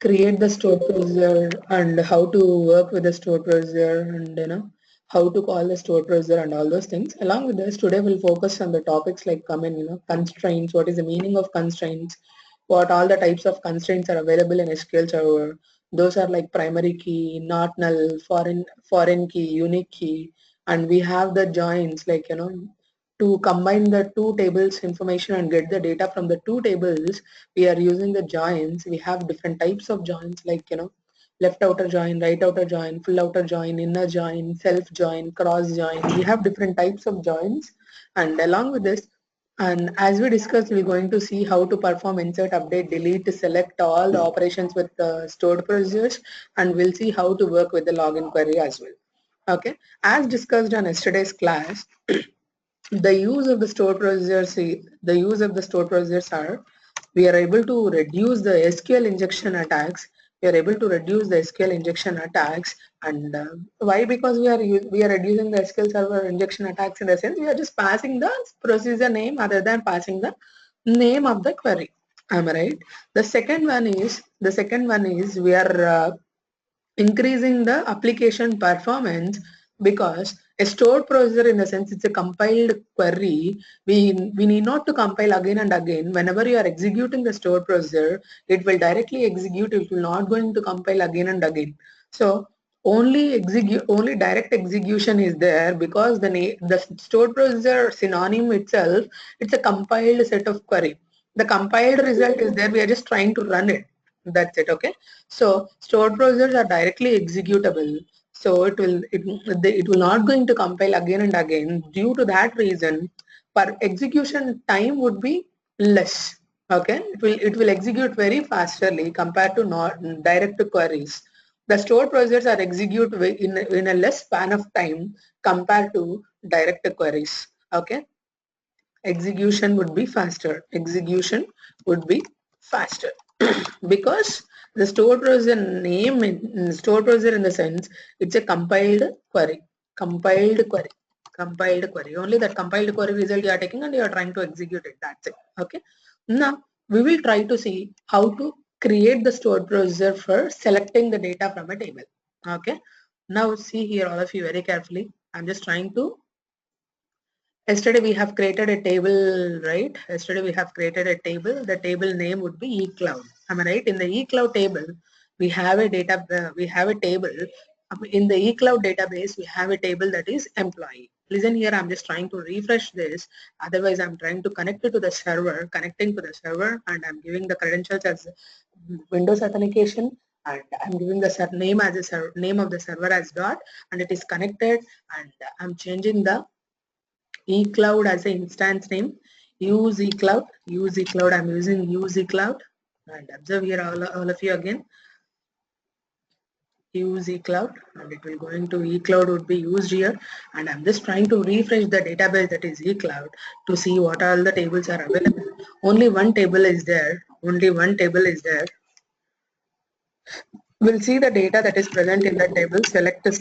create the stored procedure and how to work with the stored procedure and how to call the stored procedure and all those things. Along with this, today we'll focus on the topics like constraints, what is the meaning of constraints, what all the types of constraints are available in SQL Server. Those are like primary key, not null, foreign key, unique key, and we have the joins like to combine the two tables information and get the data from the two tables. We are using the joins. We have different types of joins like left outer join, right outer join, full outer join, inner join, self join, cross join. We have different types of joins, and along with this, and as we discussed, we're going to see how to perform insert, update, delete, to select all the operations with the stored procedures, and we'll see how to work with the login query as well. Okay, as discussed on yesterday's class, the use of the stored procedures are, we are able to reduce the SQL injection attacks. We are able to reduce the SQL injection attacks, and why? Because we are reducing the SQL server injection attacks in the sense we are just passing the procedure name other than passing the name of the query. Am I right? The second one is we are increasing the application performance, because a stored procedure, in the sense it's a compiled query, we need not to compile again and again. Whenever you are executing the stored procedure, it will directly execute. It will not going to compile again and again. So only direct execution is there, because the stored procedure synonym itself, it's a compiled set of query. The compiled result is there, we are just trying to run it. That's it. Okay, so stored procedures are directly executable, so it will not going to compile again and again. Due to that reason, per execution time would be less. Okay, it will execute very fasterly compared to not direct queries. The stored procedures are execute in a less span of time compared to direct queries. Okay, execution would be faster. Execution would be faster because the stored procedure name in stored procedure, in the sense it's a compiled query, compiled query. Only that compiled query result you are taking and you are trying to execute it. That's it. Okay. Now we will try to see how to create the stored procedure for selecting the data from a table. Okay. Now see here, all of you, very carefully. I'm just trying to. Yesterday we have created a table, right? Yesterday we have created a table. The table name would be eCloud. Am I right? In the eCloud table, we have a we have a table. In the eCloud database, we have a table that is employee. Listen here, I'm just trying to refresh this. Otherwise, I'm trying to connect it to the server, connecting to the server, and I'm giving the credentials as Windows authentication, and I'm giving the name as a name of the server as dot, and it is connected, and I'm changing the eCloud as an instance name. Use eCloud. I'm using use eCloud, and observe here, all of you again. Use eCloud, and it will go into eCloud would be used here, and I'm just trying to refresh the database, that is eCloud, to see what all the tables are available. Only one table is there. Only one table is there. We'll see the data that is present in the table. Select a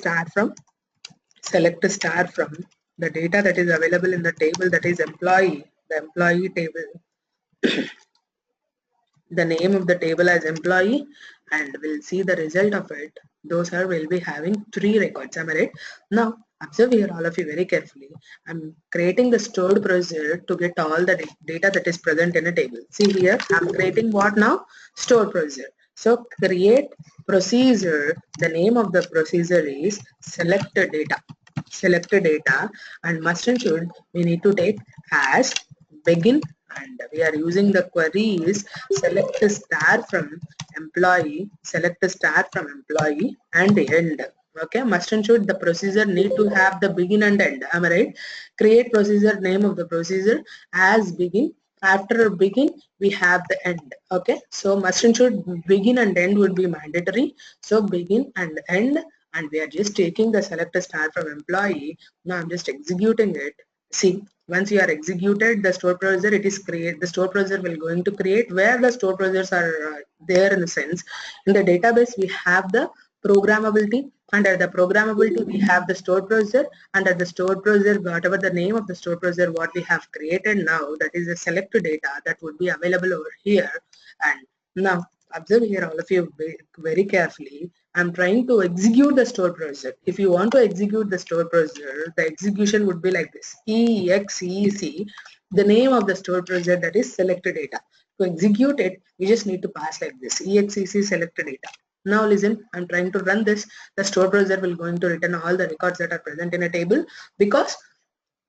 star from the data that is available in the table, that is employee, the employee table, the name of the table as employee, and we'll see the result of it. Those are, will be having 3 records. Am I right? Now observe here, all of you, very carefully. I'm creating the stored procedure to get all the data that is present in a table. See here, I'm creating what now? Stored procedure. So create procedure, the name of the procedure is select data. Select data, and must and should we need to take as begin, and we are using the query is select a star from employee, select a star from employee and end. Okay, must and should the procedure need to have the begin and end. Am I right? Create procedure, name of the procedure as begin. After begin we have the end. Okay, so must and should begin and end would be mandatory. So begin and end, and we are just taking the select a star from employee. Now I'm just executing it. See, once you are executed the stored procedure, it is create, the stored procedure will going to create where the stored procedures are there, in the sense in the database we have the programmability, under the programmability we have the stored procedure, under the stored procedure, whatever the name of the stored procedure what we have created now, that is a select data that would be available over here. And now observe here all of you very carefully. I'm trying to execute the stored procedure. If you want to execute the stored procedure, the execution would be like this: EXEC, the name of the stored procedure, that is selected data. To execute it, we just need to pass like this: EXEC selected data. Now listen, I'm trying to run this. The stored procedure will going to return all the records that are present in a table, because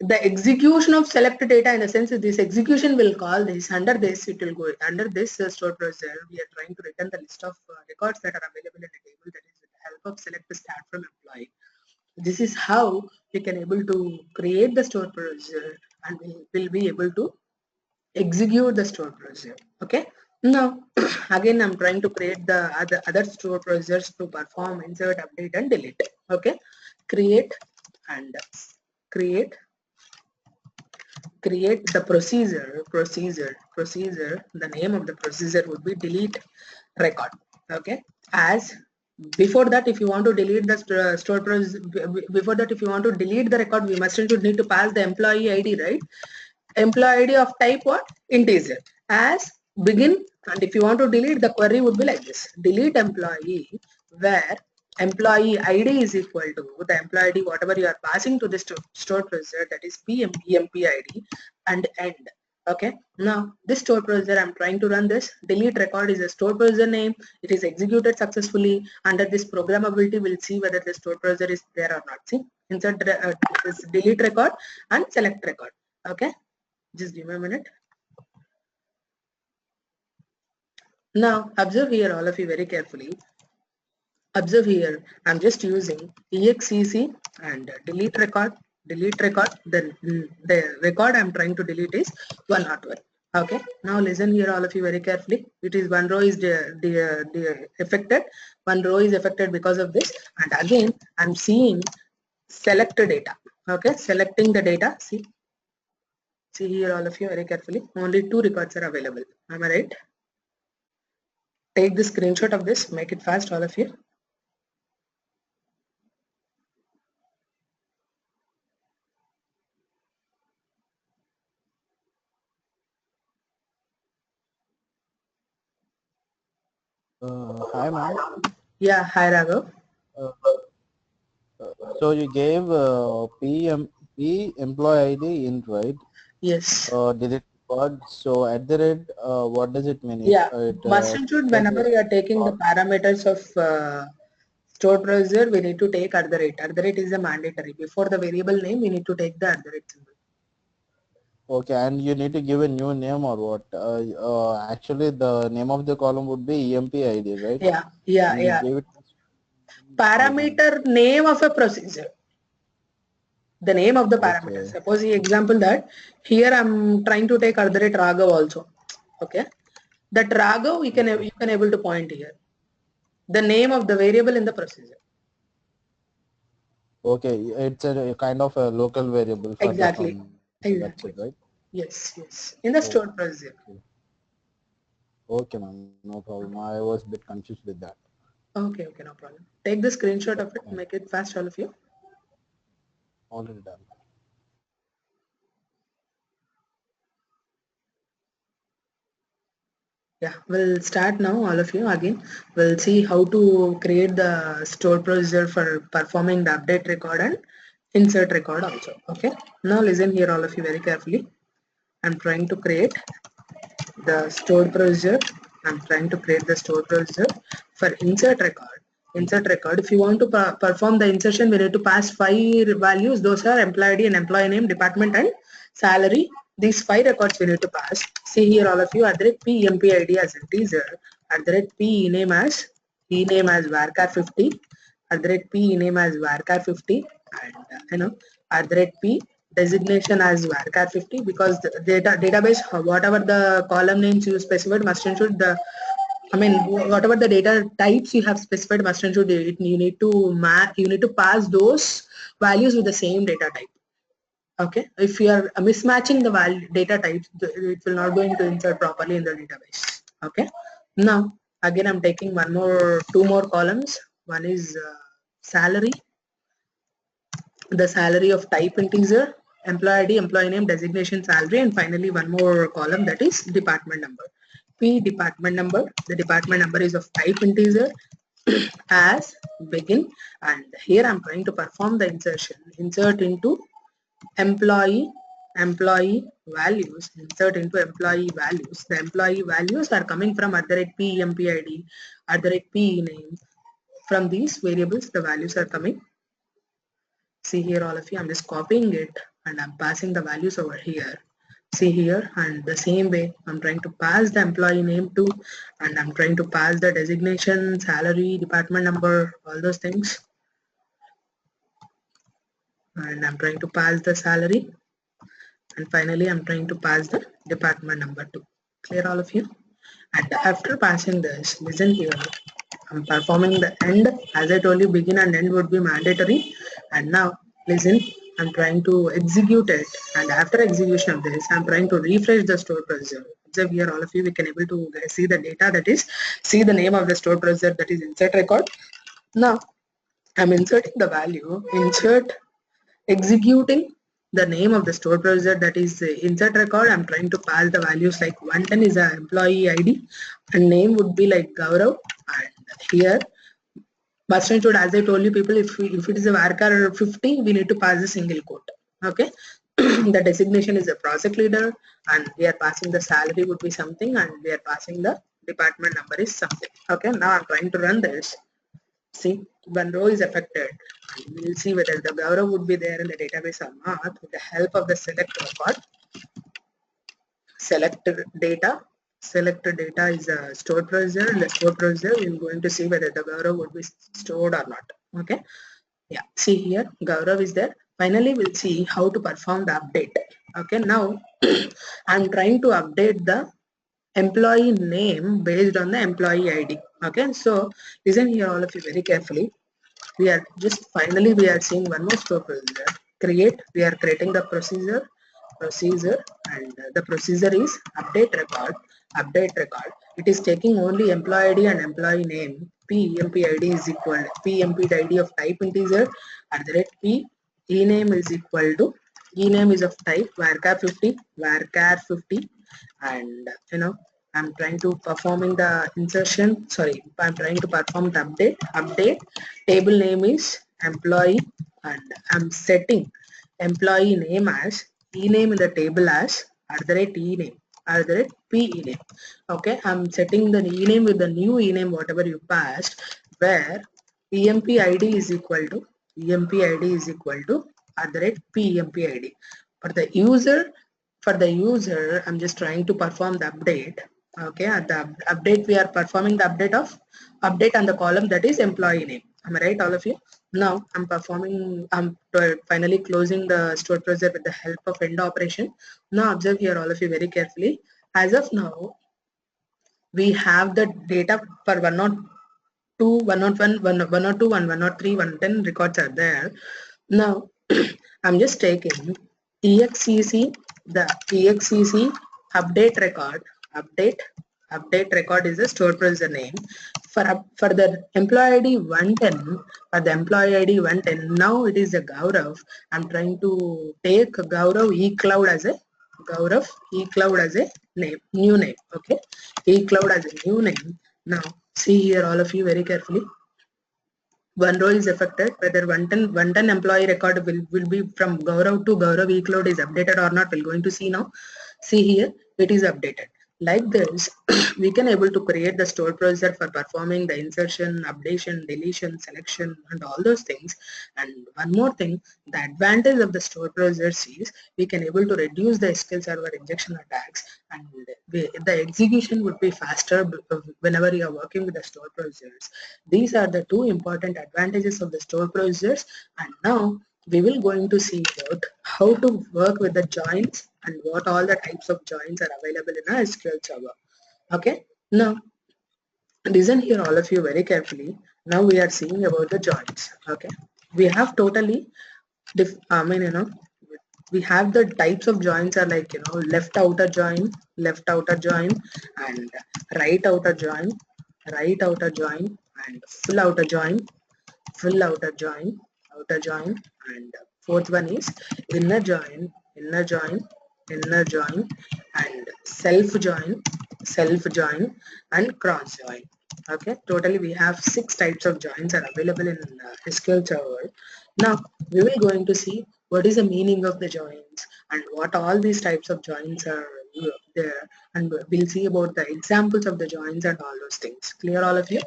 the execution of selected data, in a sense, this execution will call this, under this it will go under this stored procedure. We are trying to return the list of records that are available in a table, that is with the help of select the start from employee. This is how we can able to create the stored procedure, and we will be able to execute the stored procedure. Okay, now again I'm trying to create the other stored procedures to perform insert, update and delete. Okay, create and create the procedure. The name of the procedure would be delete record. Okay, as before that, if you want to delete the store procedure, before that, if you want to delete the record, we must need to pass the employee ID, right? Employee ID of type what? Integer. As begin, and if you want to delete, the query would be like this: delete employee, where employee ID is equal to the employee ID whatever you are passing to this stored procedure, that is PMPID, and end. Okay, now this stored procedure, I'm trying to run this. Delete record is a stored procedure name. It is executed successfully. Under this programmability, we'll see whether the stored procedure is there or not. See, insert this delete record and select record. Okay, just give me a minute. Now observe here all of you very carefully. Observe here, I'm just using exec and delete record. The record I'm trying to delete is 101. Okay, now listen here all of you very carefully. It is one row is the affected, one row is affected because of this, and again I'm seeing select data. Okay, selecting the data. See here all of you very carefully. Only 2 records are available. Am I right? Take the screenshot of this, make it fast all of you. Hi, ma'am. Yeah, hi Raghav. Uh, so you gave P employee ID in, right? Yes. Did it record? So at the rate, what does it mean? Yeah, It must and should, take whenever you are taking the record. parameters of stored procedure, we need to take at the rate. At the rate is a mandatory. Before the variable name, we need to take the at the rate symbol. Okay, and you need to give a new name or what? Actually, the name of the column would be EMP ID, right? Yeah, yeah, And you yeah. gave it ID. Parameter name of a procedure. The name of the parameter. Okay. Suppose the example that here I'm trying to take at the rate Raghav also. Okay. That Raghav Okay. you can able to point here. The name of the variable in the procedure. Okay, it's a kind of a local variable for the Exactly. function. That's it, Exactly. right? Yes, yes. In the stored procedure. Okay. Okay, ma'am. No problem. I was a bit confused with that. Okay, okay, no problem. Take the screenshot of it, Thank make it fast all of you. Already done. Yeah, we'll start now, all of you again. We'll see how to create the stored procedure for performing the update record and insert record also. Okay. Now listen here, all of you very carefully. I'm trying to create the stored procedure. I'm trying to create the stored procedure for insert record. Insert record. If you want to perform the insertion, we need to pass 5 values. Those are employee ID and employee name, department and salary. These 5 records we need to pass. See here all of you, at the rate P employee ID as a teaser, at the rate P ename as varchar 50, at the rate P ename as varchar 50, and at the rate P designation as varchar 50, because the database, whatever the column names you specified must include the, I mean, whatever the data types you have specified must include it. You need to pass those values with the same data type. Okay, if you are mismatching the value data types, it will not going to insert properly in the database. Okay, now again I'm taking two more columns. One is salary, the salary of type integer, employee ID, employee name, designation, salary, and finally one more column, that is department number. P department number. The department number is of type integer as begin, and here I'm trying to perform the insertion. Insert into employee values. Insert into employee values. The employee values are coming from @PEMPID, @PE name. From these variables, the values are coming. See here, all of you, I'm just copying it and I'm passing the values over here. See here, and the same way I'm trying to pass the employee name to, and I'm trying to pass the designation, salary, department number, all those things, and I'm trying to pass the salary, and finally I'm trying to pass the department number too. Clear, all of you? And after passing this, listen here, I'm performing the end. As I told you, begin and end would be mandatory. And now listen, I'm trying to execute it, and after execution of this, I'm trying to refresh the stored procedure. Observe here, all of you, we can able to see the data, that is, see the name of the stored procedure, that is insert record. Now I'm inserting the value, insert, executing the name of the stored procedure, that is insert record. I'm trying to pass the values like 110 is a employee ID and name would be like Gaurav, and here must include, as I told you people, if it is a varchar 50, we need to pass a single quote. Okay. The designation is a project leader, and we are passing the salary would be something, and we are passing the department number is something. Okay. Now I'm trying to run this. See, one row is affected. We'll see whether the Gaurav would be there in the database or not with the help of the select record. Select data. Select data is a stored procedure. In the stored procedure, we're going to see whether the Gaurav would be stored or not. Okay. Yeah. See here, Gaurav is there. Finally, we'll see how to perform the update. Okay. Now, I'm trying to update the employee name based on the employee ID. Okay. So, listen here, all of you, very carefully. We are just finally we are seeing one more stored procedure. Create. We are creating the procedure, and the procedure is update record. It is taking only employee ID and employee name. PEMPID is equal to PEMPID of type integer @p. Ename is equal to, ename is of type varchar 50, and I'm trying to performing the insertion, sorry, I'm trying to perform the update. Table name is employee, and I'm setting employee name as ename in the table as @ename, @pename. Okay, I'm setting the ename with the new ename whatever you passed, where empid is equal to empid is equal to @pempid. For the user, I'm just trying to perform the update. Okay, at the update we are performing the update on the column that is employee name. Am I right, all of you? Now I'm finally closing the stored procedure with the help of end operation. Now observe here, all of you, very carefully. As of now, we have the data for 102, 101, 102, 103, 110 records are there. Now I'm just taking exec, the exec update record. Update record is the stored procedure name. For the employee ID 110, for the employee ID 110, now it is a Gaurav. I'm trying to take Gaurav eCloud as a name, new name. Okay, eCloud as a new name. Now see here, all of you, very carefully. One row is affected, whether 110 employee record will be from Gaurav to Gaurav eCloud is updated or not, we're going to see now. See here, it is updated. Like this, we can able to create the stored procedure for performing the insertion, updation, deletion, selection, and all those things. And one more thing, the advantage of the stored procedure is we can able to reduce the SQL Server injection attacks, and the execution would be faster whenever you are working with the stored procedures. These are the two important advantages of the stored procedures. And now we will going to see about how to work with the joins and what all the types of joins are available in a SQL Server. Okay, now listen here, all of you, very carefully. Now we are seeing about the joins. Okay, we have totally we have the types of joins are like left outer join, and right outer join, and full outer join, outer join, and fourth one is inner join, inner join, and self join, and cross join. Okay, totally we have 6 types of joins are available in SQL Server. Now we will going to see what is the meaning of the joins and what all these types of joins are there, and we'll see about the examples of the joins and all those things. Clear all of you?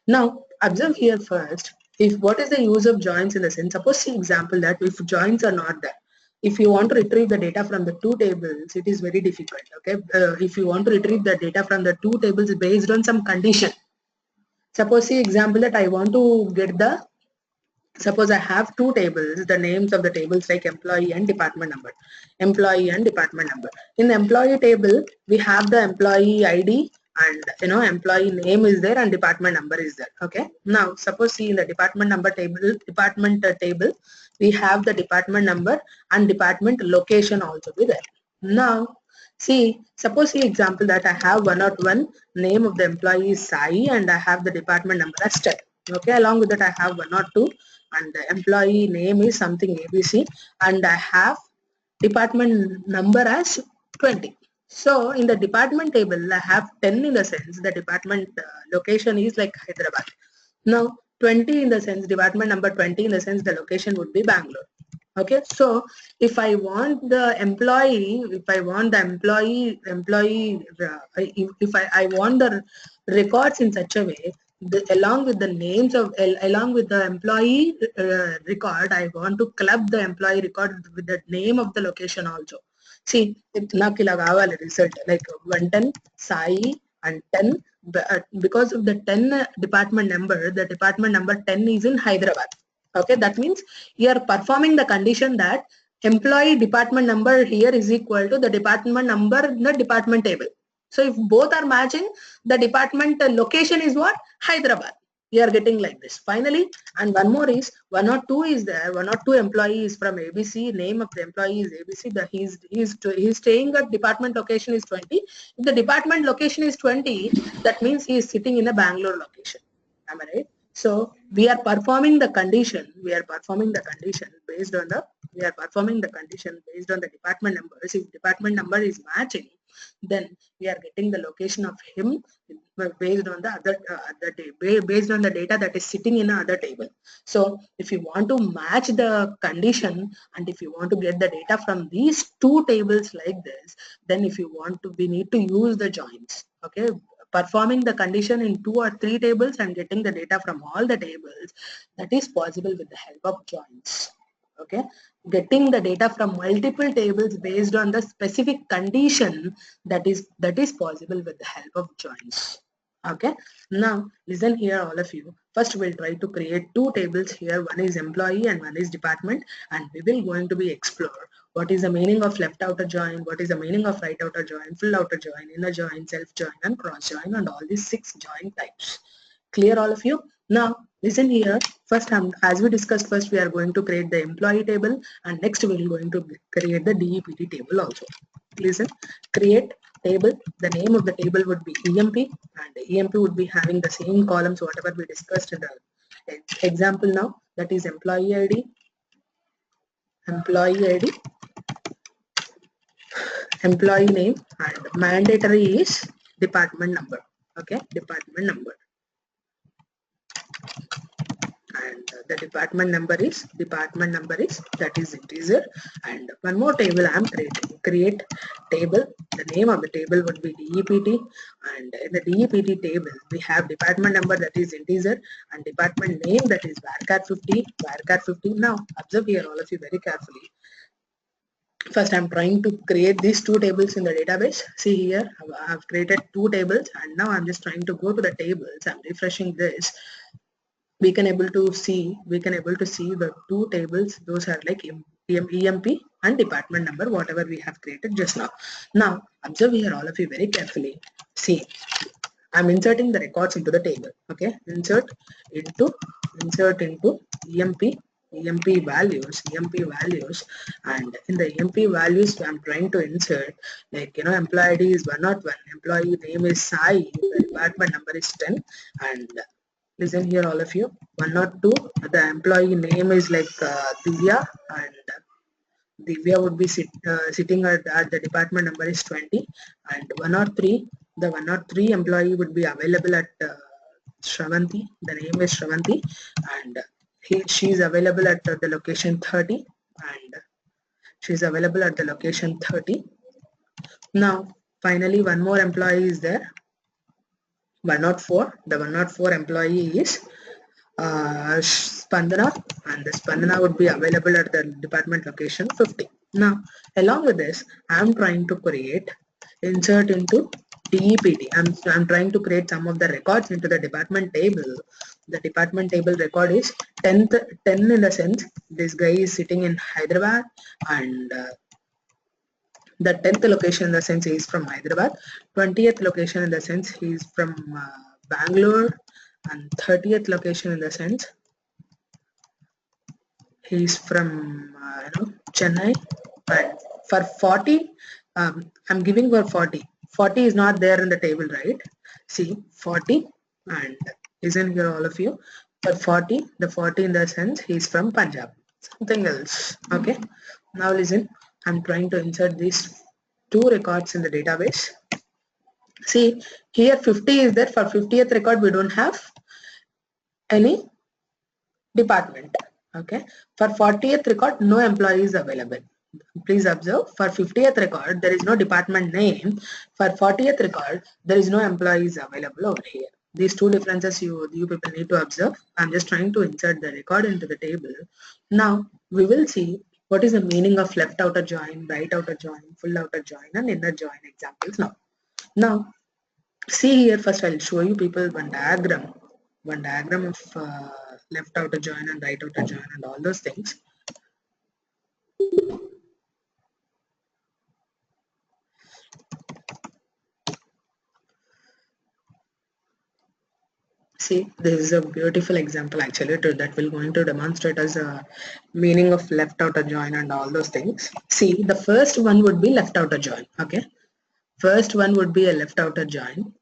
Now observe here first, if what is the use of joins in the sense, suppose the example that if joins are not there, if you want to retrieve the data from the two tables, it is very difficult. Okay, if you want to retrieve the data from the two tables based on some condition, suppose the example that I want to get the, suppose I have two tables, the names of the tables like employee and department number. Employee and department number. In the employee table, we have the employee ID and employee name is there and department number is there. Okay. Now suppose see in the department number table, table, we have the department number and department location also be there. Now see, suppose the example that I have 101, name of the employee is Sai and I have the department number as 10. Okay, along with that I have 102 and the employee name is something ABC and I have department number as 20. So in the department table I have 10 in the sense the department location is like Hyderabad. Now 20 in the sense department number 20 in the sense the location would be Bangalore. Okay, so if I want the employee, if I want the records in such a way, along with the names of, along with the employee record, I want to club the employee record with the name of the location also. See, నాకు ఇలా కావాలి result like 110 Sai and 10 because of the 10 department number, the department number 10 is in Hyderabad. Okay, that means you are performing the condition that employee department number here is equal to the department number in the department table. So if both are matching, the department location is what? Hyderabad. You are getting like this. Finally, and one more is 102 is there. 102 employee is from ABC. Name of the employee is ABC. He's staying at department location is 20. If the department location is 20, that means he is sitting in a Bangalore location. Am I right? So we are performing the condition. We are performing the condition based on the. We are performing the condition based on the department numbers. If department number is matching, then we are getting the location of him based on the other based on the data that is sitting in another table. So if you want to match the condition and if you want to get the data from these two tables like this, then if you want to, we need to use the joins. Okay, performing the condition in 2 or 3 tables and getting the data from all the tables, that is possible with the help of joins. Okay, getting the data from multiple tables based on the specific condition, that is possible with the help of joins. Okay, now listen here all of you. First we'll try to create two tables here. One is employee and one is department, and we will going to be explore what is the meaning of left outer join, what is the meaning of right outer join, full outer join, inner join, self join, and cross join, and all these 6 join types. Clear all of you? Now listen here. First, as we discussed, first we are going to create the employee table, and next we are going to create the DEPT table also. Listen, create table. The name of the table would be EMP, and EMP would be having the same columns whatever we discussed in the example now. That is employee ID, employee name, and mandatory is department number. Okay, department number. And the department number is that is integer. And one more table I am creating. Create table. The name of the table would be DEPT, and in the DEPT table we have department number that is integer and department name that is varchar 50. Now observe here all of you very carefully. First I'm trying to create these two tables in the database. See here, I have created two tables, and now I'm just trying to go to the tables. I'm refreshing this. We can able to see the two tables. Those are like EMP and department number, whatever we have created just now. Now observe here all of you very carefully. See, I'm inserting the records into the table. Okay, insert into EMP values, and in the EMP values I'm trying to insert, like employee ID is 101, employee name is Sai, the department number is 10, and listen here all of you, 102, the employee name is like Divya, and Divya would be sitting at the department number is 20, and 103, the 103 employee would be available at Shravanti. The name is Shravanti, and she is available at the location 30, and she is available at the location 30. Now finally one more employee is there, 104. The 104 employee is Spandana, and the Spandana would be available at the department location 50. Now along with this, I'm trying to create insert into DEPT. I'm trying to create some of the records into the department table. The department table record is 10 in the sense this guy is sitting in Hyderabad, and the 10th location in the sense he is from Hyderabad, 20th location in the sense he is from Bangalore, and 30th location in the sense he is from Chennai. But for 40, I'm giving for 40. 40 is not there in the table, right? See 40, and isn't here all of you. For 40, the 40 in the sense he is from Punjab. Something else. Okay. Now listen. I'm trying to insert these two records in the database. See here 50 is there. For 50th record we don't have any department. Okay. For 40th record no employee is available. Please observe, for 50th record there is no department name. For 40th record there is no employees available over here. These two differences you people need to observe. I'm just trying to insert the record into the table. Now we will see what is the meaning of left outer join, right outer join, full outer join, and inner join examples. Now see here, first I'll show you people one diagram of left outer join and right outer join and all those things. See, this is a beautiful example actually that will going to demonstrate us a meaning of left outer join and all those things. See, the first one would be left outer join. Okay, first one would be a left outer join.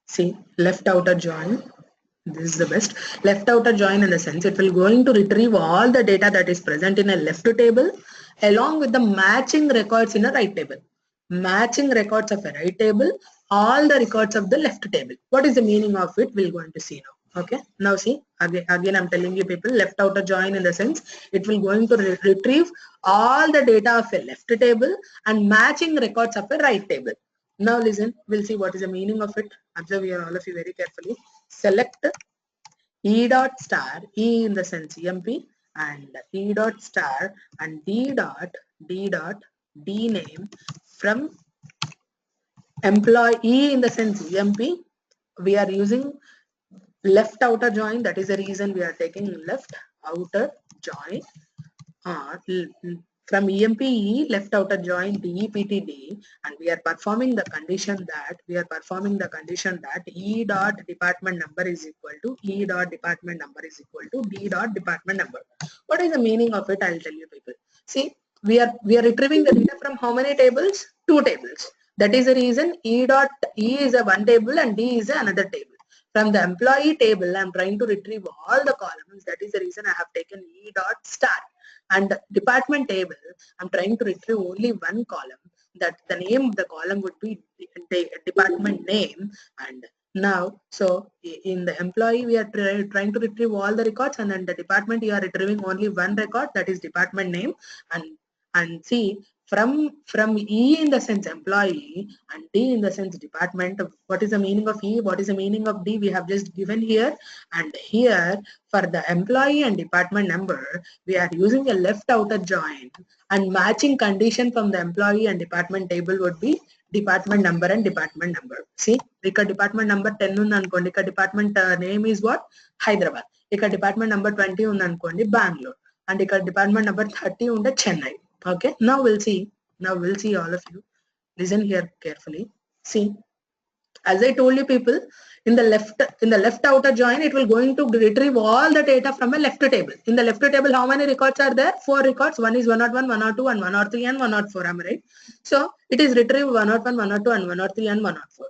See, left outer join. This is the best. Left outer join in the sense it will going to retrieve all the data that is present in a left table along with the matching records in a right table. Matching records of a right table, all the records of the left table. What is the meaning of it? We're going to see now. Okay. Now see, again I'm telling you people, left outer join in the sense it will going to retrieve all the data of a left table and matching records of a right table. Now listen, we'll see what is the meaning of it. Observe here all of you very carefully. Select E dot star, E in the sense EMP, and E dot star and D dot D name from employee in the sense EMP. We are using left outer join. That is the reason we are taking left outer join. From EMPE left outer join DEPTD, and we are performing the condition that E dot department number is equal to E dot department number is equal to D dot department number. What is the meaning of it? I'll tell you people. See, we are retrieving the data from how many tables? Two tables. That is the reason E is a one table and D is another table. From the employee table, I'm trying to retrieve all the columns. That is the reason I have taken E dot star. And department table, I'm trying to retrieve only one column. That the name of the column would be department name. And now, so in the employee, we are trying to retrieve all the records, and then the department, you are retrieving only one record, that is department name. And see, from E in the sense employee and D in the sense department, what is the meaning of E, what is the meaning of D, we have just given here. And here for the employee and department number, we are using a left outer join, and matching condition from the employee and department table would be department number and department number. See, ఇక్కడ department number 10 ఉంది అనుకోండి, ఇక్కడ department name is what? Hyderabad. ఇక్కడ department number 20 ఉంది అనుకోండి, Bangalore. And ఇక్కడ department number 30 ఉండే Chennai. Okay, now we'll see all of you. Listen here carefully. See, as I told you people, in the left outer join, it will going to retrieve all the data from a left table. In the left table, how many records are there? 4 records. One is 101, 102, and 103, and 104. Am I right? So it is retrieve 101, 102, and 103, and 104.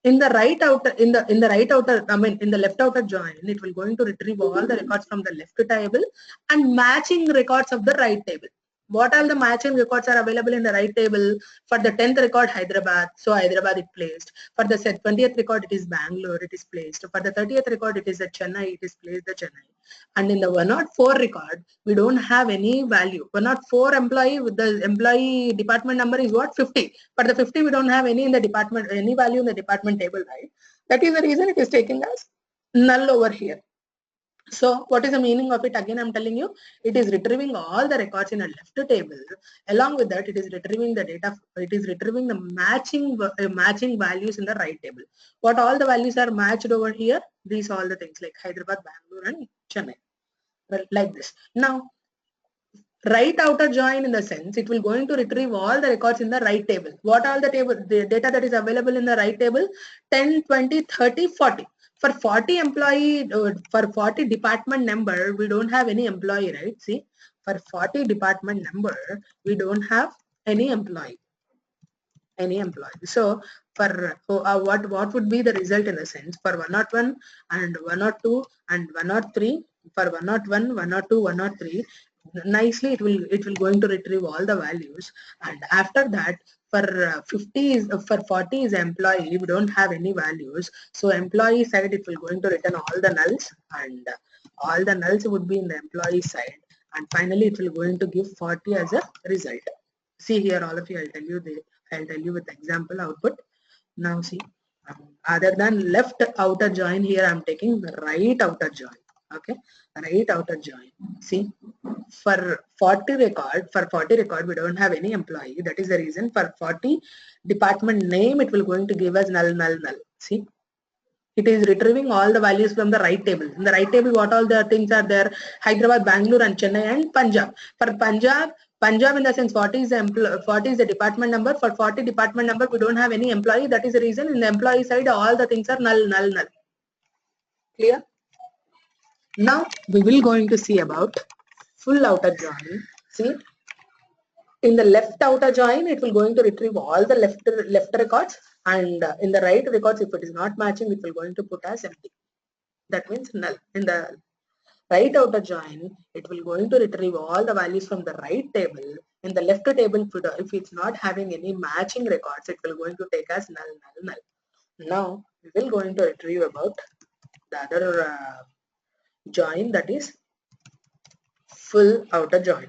in the right outer in the left outer join, it will going to retrieve all the records from the left table and matching records of the right table. What all the matching records are available in the right table? For the 10th record, Hyderabad, so Hyderabad it placed. For the 20th record, it is Bangalore, it is placed. For the 30th record, it is at Chennai, it is placed the Chennai. And in the 104 record, we don't have any value. 104 employee with the employee department number is what? 50. For the 50, we don't have any in the department, any value in the department table, right? That is the reason it is taking us null over here. So what is the meaning of it? Again, I'm telling you, it is retrieving all the records in a left table. Along with that, it is retrieving the data. It is retrieving the matching values in the right table. What all the values are matched over here? These all the things like Hyderabad, Bangalore, and Chennai. Well, like this. Now, right outer join in the sense it will going to retrieve all the records in the right table. What all the data that is available in the right table? 10, 20, 30, 40. For 40 employee, for 40 department number, we don't have any employee, right? See, for 40 department number, we don't have any employee. So for what would be the result in the sense for 101 and 102 and 103, for 101, 102, 103, nicely it will going to retrieve all the values, and after that for 50 is for 40 is employee, we don't have any values, so employee side it will going to return all the nulls, and all the nulls would be in the employee side, and finally it will going to give 40 as a result. See here, all of you, I'll tell you with example output. Now see, other than left outer join, here I'm taking the right outer join. Okay, right outer join. See, for 40 record, we don't have any employee. That is the reason for 40 department name, it will going to give us null, null, null. See, it is retrieving all the values from the right table. In the right table, what all the things are there? Hyderabad, Bangalore, and Chennai, and Punjab. For Punjab in the sense 40 is the department number. For 40 department number, we don't have any employee. That is the reason in the employee side, all the things are null, null, null. Clear? Now we will going to see about full outer join. See, in the left outer join, it will going to retrieve all the left records, and in the right records, if it is not matching, it will going to put as empty. That means null. In the right outer join, it will going to retrieve all the values from the right table. In the left table, if it's not having any matching records, it will going to take as null, null, null. Now we will going to retrieve about the other join, that is full outer join.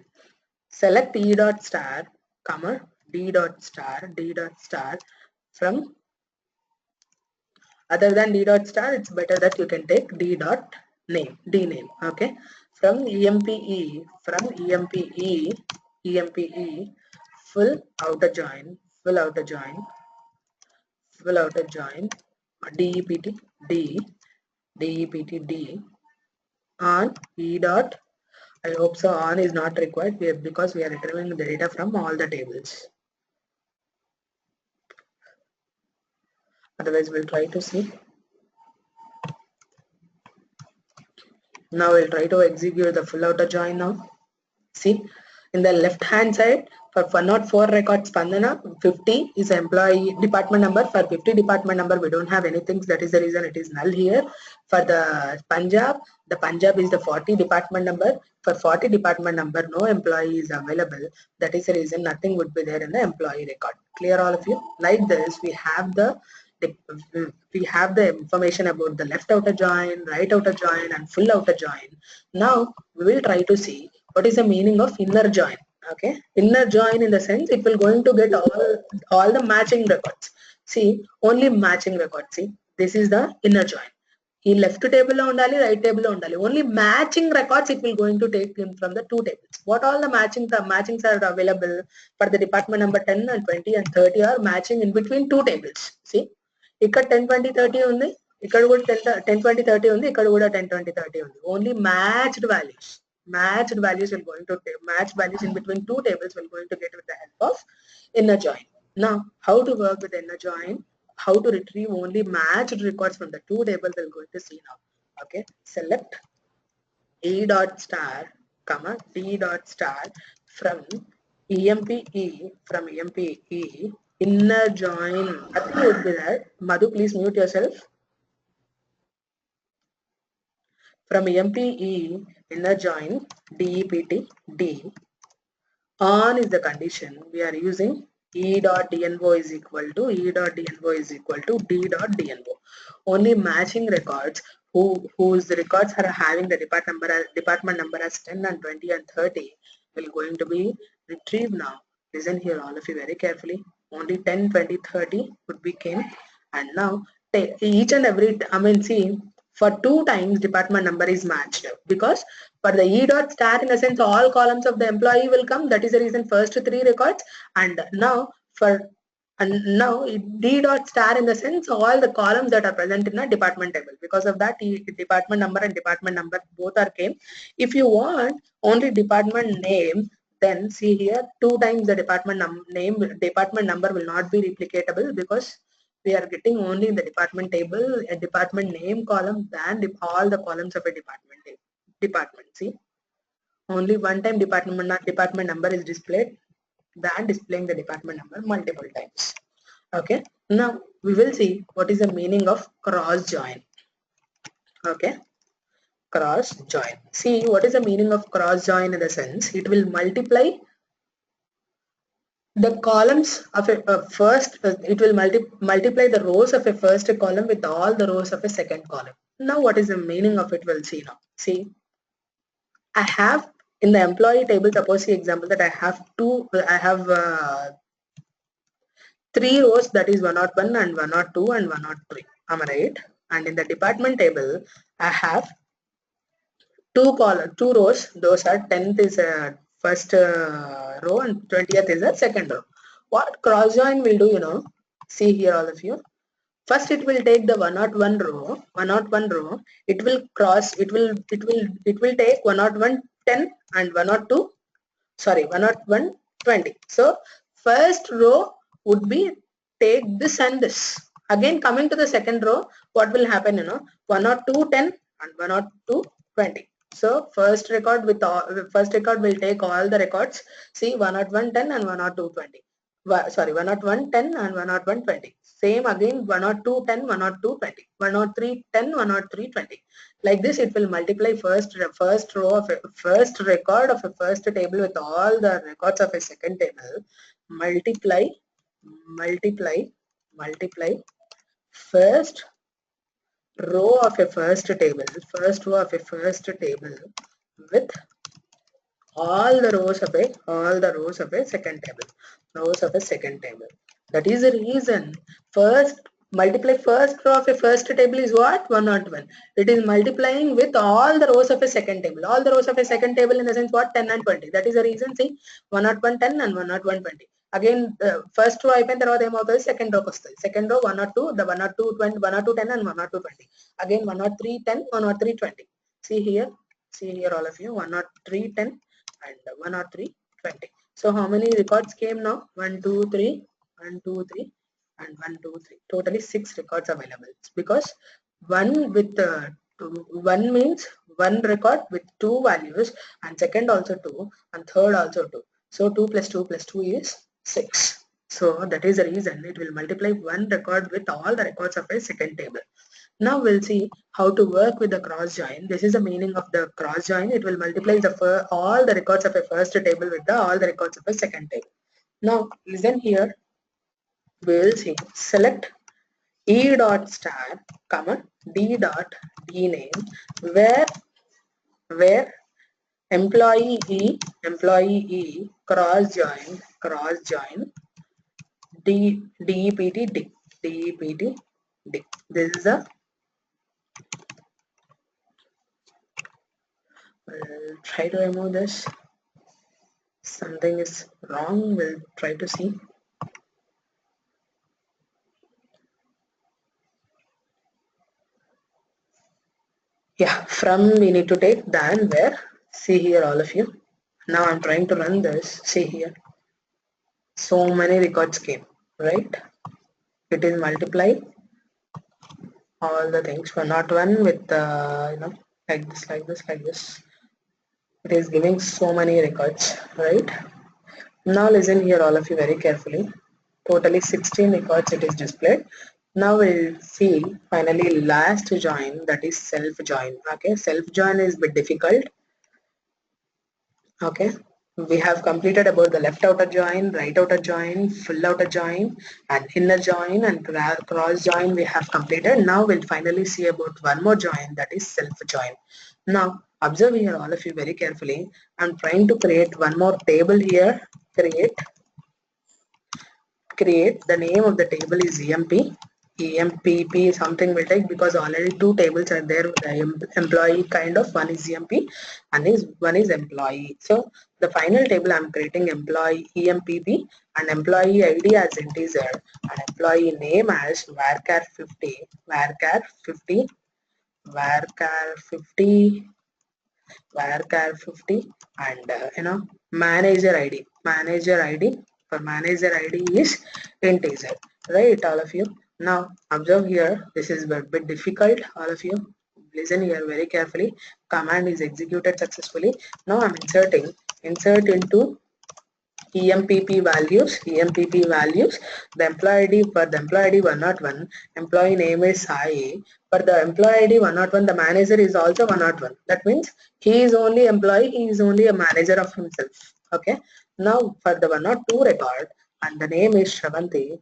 Select E dot star, comma, D dot star from, other than D dot star, it's better that you can take D dot name, D name, okay? From EMPE, full outer join, DEPT, on E dot, I hope so on is not required because we are retrieving the data from all the tables. Otherwise, we'll try to see. Now we'll try to execute the full outer join now. See, in the left hand side, for 104 records Spandana, 50 is employee department number. For 50 department number, we don't have anything. That is the reason it is null here. For the Punjab is the 40 department number. For 40 department number, no employee is available. That is the reason nothing would be there in the employee record. Clear, all of you? Like this, we have the information about the left outer join, right outer join, and full outer join. Now we will try to see what is the meaning of inner join. Okay, inner join in the sense it will going to get all the matching records. See, only matching records. See, this is the inner join. ఈ left table lo undali, right table lo undali. Only matching records it will going to take in from the two tables. What all the matchings are available for the department number 10 and 20 and 30 are matching in between two tables. See, ఇక్కడ 10, 20, 30 ఉంది, ఇక్కడ కూడా 10, 20, 30 ఉంది, ఇక్కడ కూడా 10, 20, 30 ఉంది. Only matched values will going to match values in between two tables will going to get with the help of inner join. Now, how to work with inner join? How to retrieve only matched records from the two tables we're going to see now. Okay, select E dot star, comma, D dot star from EMPE, inner join, nothing would be there. Madhu, please mute yourself. From MPE, inner join, DEPT, D. On is the condition. We are using E dot DNO is equal to E dot DNO is equal to D dot DNO. Only matching records whose records are having the department number as 10 and 20 and 30 will going to be retrieved now. Listen here all of you very carefully. Only 10, 20, 30 would be came, and now each and every, I mean, see, for 2 times department number is matched because for the E dot star, in a sense, all columns of the employee will come. That is the reason first 3 records, and now D dot star, in the sense all the columns that are present in a department table. Because of that, department number and department number both are came. If you want only department name, then see here 2 times the department number will not be replicatable because we are getting only in the department table a department name column than all the columns of a department. See, only one time department number is displayed than displaying the department number multiple times. Okay, now we will see what is the meaning of cross join. Okay, cross join. See, what is the meaning of cross join? In the sense, it will multiply the columns of a first, it will multiply the rows of a first column with all the rows of a second column. Now what is the meaning of it? We'll see now. See, I have in the employee table, suppose the example that I have 3 rows, that is 101 and 102 and 103. Am I right? And in the department table, I have 2 rows. Those are 10th is a first row and 20th is a second row. What cross join will do, see here all of you. First it will take the 101 row, it will take 101 10 and 102, sorry, 101 20. So first row would be take this and this. Again coming to the second row, what will happen, 102 10 and 102 20. So first record will take all the records. See, 101 10 and 102 20. Sorry, 101 10 and 101 20. Same again, 102 10 102 20, 103 10 103 20. Like this, it will multiply first row of a first record of a first table with all the records of a second table. Multiply first row of a first table with all the rows of a second table. That is the reason first multiply first row of a first table is what? 101. It is multiplying with all the rows of a second table. All the rows of a second table, in the sense what? 10 and 20. That is the reason, see, 101 10 and 101 20. Again, first row అయిపోయిన తర్వాత ఏమవుతుంది, second రోకి వస్తుంది. Second row 102, the 102 20, 102 10 and 102 20. Again 103 10, 103 20. See here all of you, 103 10 and 103 20. So how many records came now? 1 2 3 1 2 3 and 1 2 3. Totally 6 records available, because one with one means one record with 2 values, and second also 2 and third also 2. So 2 plus 2 plus 2 is 6. So that is the reason it will multiply one record with all the records of a second table. Now we'll see how to work with the cross join. This is the meaning of the cross join. It will multiply all the records of a first table with all the records of a second table. Now listen here. We'll see. Select E dot star, comma D dot D name, where employee E cross join DEPT D. This is a, we'll try to remove this. Something is wrong. We'll try to see. Yeah, from we need to take than where. See here all of you. Now I'm trying to run this. See here. So many records came, right? It is multiply all the things. 101 with like this. It is giving so many records, right? Now listen here all of you very carefully. totally 16 records it is displayed. Now we'll see finally last join, that is self join. Okay, self join is a bit difficult. Okay, we have completed about the left outer join, right outer join, full outer join, and inner join and cross join we have completed. Now we'll finally see about one more join, that is self join. Now observe here all of you very carefully. I'm trying to create one more table here. Create the name of the table is EMPP something will take, because already two tables are there, the employee kind of, one is EMP and one is employee. So the final table I'm creating employee EMPP and employee ID as integer and employee name as varchar 50 varchar 50 varchar 50 varchar 50 and manager ID for manager ID is integer, right? All of you now observe here, this is a bit difficult. All of you listen here very carefully. Command is executed successfully. Now I'm insert into EMPP values, the employee ID for the employee ID 101, employee name is Sai. For the employee ID 101, the manager is also 101. That means he is only employee, he is only a manager of himself. Okay. Now for the 102 record, and the name is Shravanti.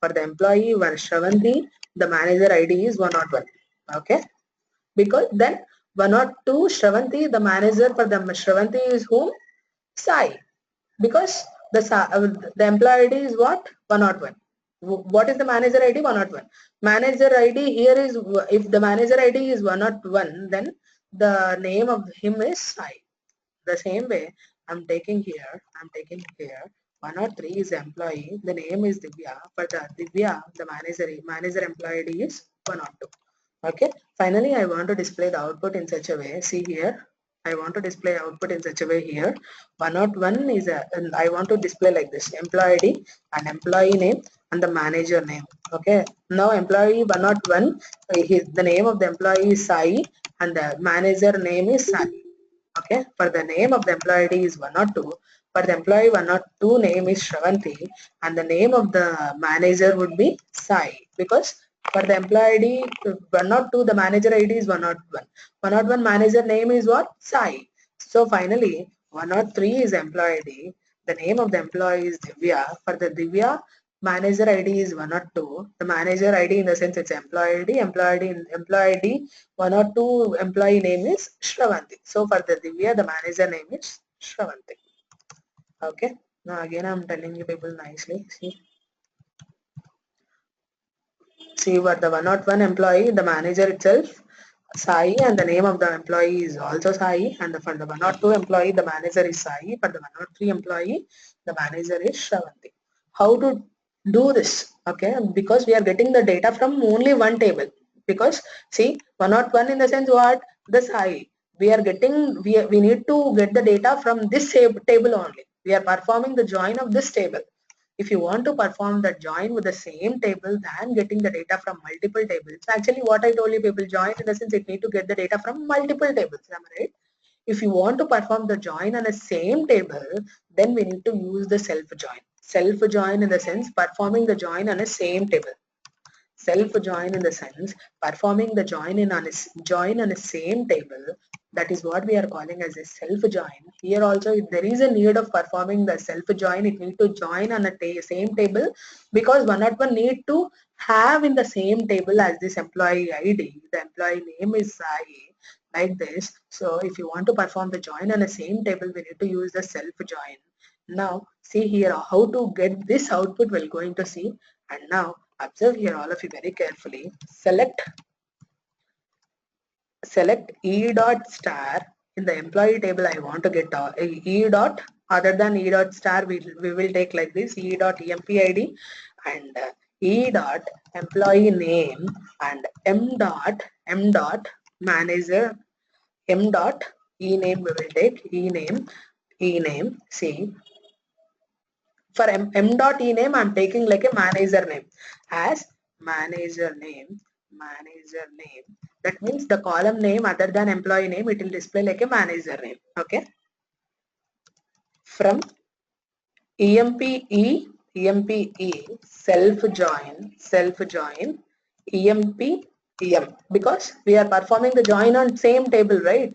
For the employee one Shravanti, the manager ID is 101. Okay. Because then 102 Shravanti, the manager for the Shravanti is whom? Sai, because the employee ID is what? 101. What is the manager ID? 101. Manager ID here is, if the manager ID is 101, then the name of him is Sai. The same way I'm taking here 103 is employee, the name is Divya. For the Divya, the manager employee ID is 102. Okay, finally I want to display the output in such a way. See here, I want to display output in such a way here. 101 is and I want to display like this: employee ID and employee name and the manager name. Okay, now employee 101, the name of the employee is Sai and the manager name is Sai. Okay, for the name of the employee ID is 102. For the employee 102 name is Shravanti and the name of the manager would be Sai, because for the employee ID 102, the manager ID is 101. 101 manager name is what? Sai. So finally 103 is employee ID. The name of the employee is Divya. For the Divya, manager ID is 102. The manager ID in the sense it's employee ID. Employee ID 102 employee name is Shravanti. So for the Divya, the manager name is Shravanti. Okay. Now again I'm telling you people nicely. See for the 101 employee, the manager itself Sai and the name of the employee is also Sai, and for the 102 employee the manager is Sai. For the 103 employee the manager is Shravanti. How to do this? Okay, because we are getting the data from only one table. Because see 101 in the sense what? The Sai. We are getting, we need to get the data from this table only. We are performing the join of this table. If you want to perform the join with the same table than getting the data from multiple tables, actually what I told you, people, join in the sense it need to get the data from multiple tables, am I right? If you want to perform the join on the same table, then we need to use the self join. Self join in the sense performing the join on the same table. Self join in the sense performing the join on a same table, that is what we are calling as a self join. Here also if there is a need of performing the self join, it need to join on a same table, because 101 need to have in the same table as this employee ID. The employee name is Sai, like this. So if you want to perform the join on the same table, we need to use the self join. Now see here how to get this output we're going to see. And now observe here all of you very carefully. Select E dot star in the employee table. I want to get E dot, other than E dot star we will take like this: E dot EMPID and E dot employee name and M dot manager, M dot E name we will take, E name. See, for M dot E name I'm taking like a manager name as manager name. That means the column name other than employee name, it will display like a manager name. Okay. From emp is self join emp em, because we are performing the join on same table, right?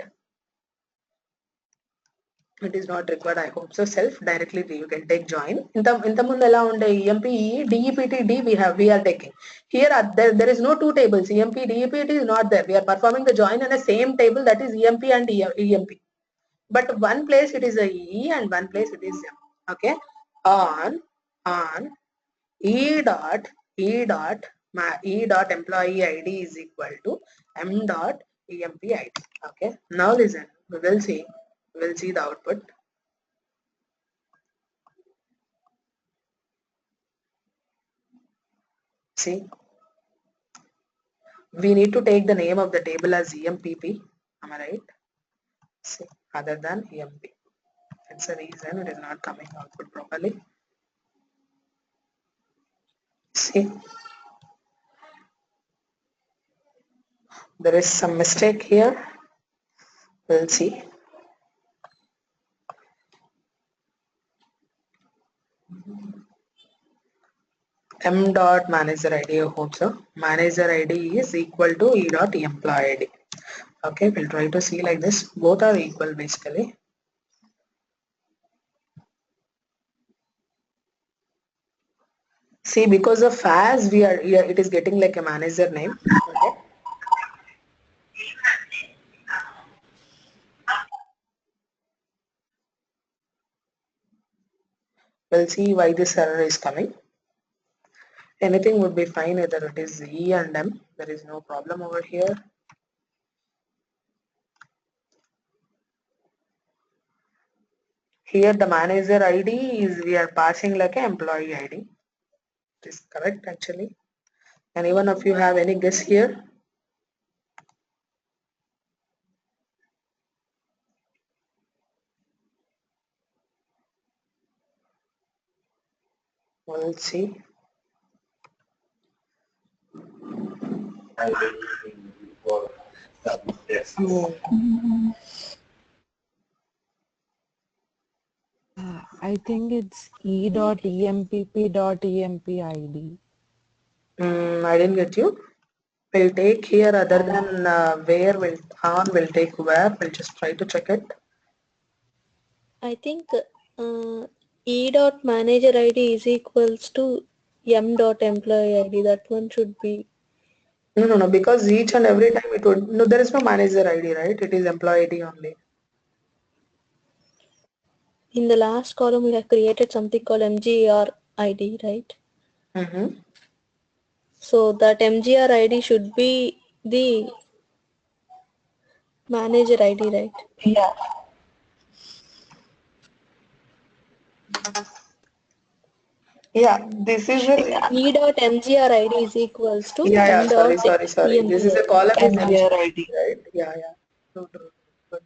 It is not required, I hope so. Self directly you can take join. ఇంత ముందు ఎలా ఉండే emp dept d we are taking here. There is no two tables. emp dept is not there. We are performing the join in the same table, that is emp and emp, but one place it is a e and one place it is m. Okay, on e dot employee id is equal to m dot emp id. Okay, now listen, we'll see the output. See, we need to take the name of the table as empp, am I right? See, other than emp, it's a reason it is not coming output properly. See, there is some mistake here. We'll see. M dot manager id, I hope so. Manager id is equal to e dot employee id. Okay, we'll try to see like this. Both are equal basically. See, because of as we are here, it is getting like a manager name. Okay. We'll see why this error is coming. Anything would be fine, either it is E and M. There is no problem over here. Here the manager ID is, we are passing like an employee ID. It is correct actually. Anyone of you have any guess here? We'll see. I think it's e.empp.empid. I didn't get you. We'll take here other than where, we'll take where. We'll just try to check it. I think e dot manager ID is equals to m dot employee ID. That one should be. No, because each and every time it would, no, there is no manager ID, right? It is employee ID only. In the last column, we have created something called MGR ID, right? Mm-hmm. So that MGR ID should be the manager ID, right? Yeah. Yeah, this is a, E dot MGR ID is equals to yeah, m dot sorry. EMP This is a ID. column is MGR MG, ID. right? Yeah. True. Good.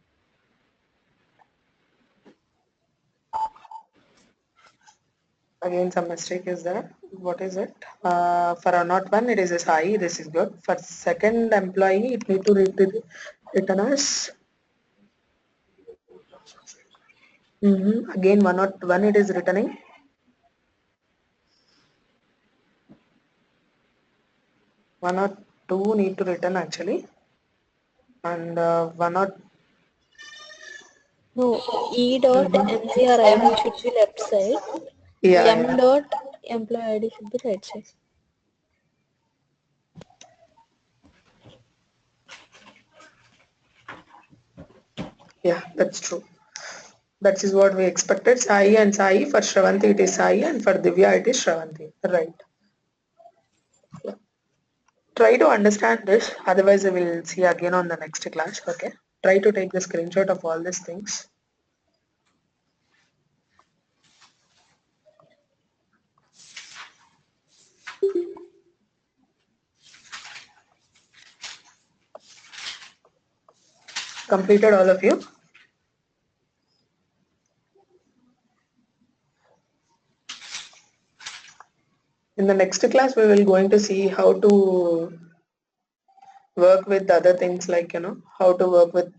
Again, some mistake is there. What is it? For a not one, it is a SAI. This is good. For second employee, it need to return as. Again, one not one, it is returning. One or two need to return actually, and one or No, E dot MGR ID should be left side. M yeah. dot employee ID should be right side. Yeah, that's true. That is what we expected. Sai and Sai. For Shravanti it is Sai and for Divya it is Shravanti. Right. Yeah. Try to understand this. Otherwise we will see again on the next class. Okay. Try to take the screenshot of all these things. Completed all of you? In the next class we will going to see how to work with other things, like how to work with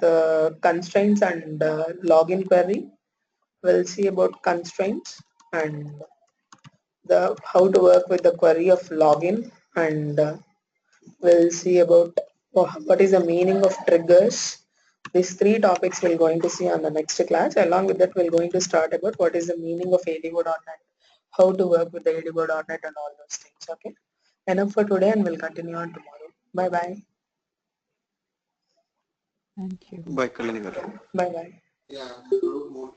constraints and login query. We'll see about constraints and the how to work with the query of login, and we'll see about what is the meaning of triggers. These three topics we're going to see on the next class. Along with that, we're going to start about what is the meaning of ADO.NET, how to work with the ADO.NET and all those things. Okay. Enough for today, and we'll continue on tomorrow. Bye bye. Thank you. Bye, Kalani garu. Bye bye. Yeah.